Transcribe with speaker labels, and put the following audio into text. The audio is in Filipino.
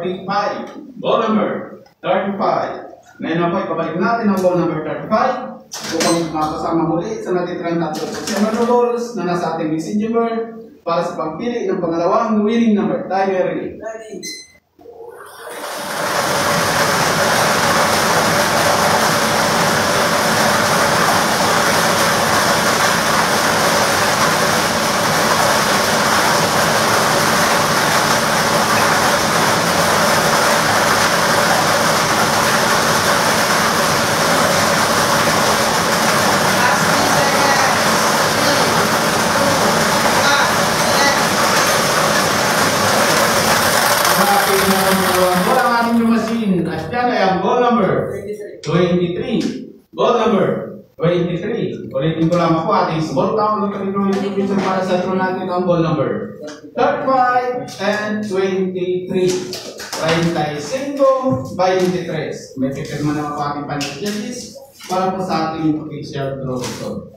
Speaker 1: 35. Ball number 35. Ngayon na po, ipabalik natin ang ball number 35 upang makasama muli sa natitirang tatlo Pokemon balls na nasa ating messenger board para sa pagpili ng pangalawang winning number. Tayo ready. Ball number 23. Ball number 23. Ulitin ko lang po ating small count ng kami para sa draw natin ang ball number 35 and 23. 35 by 23. May pipirma naman po ating panel para po sa ating official draw.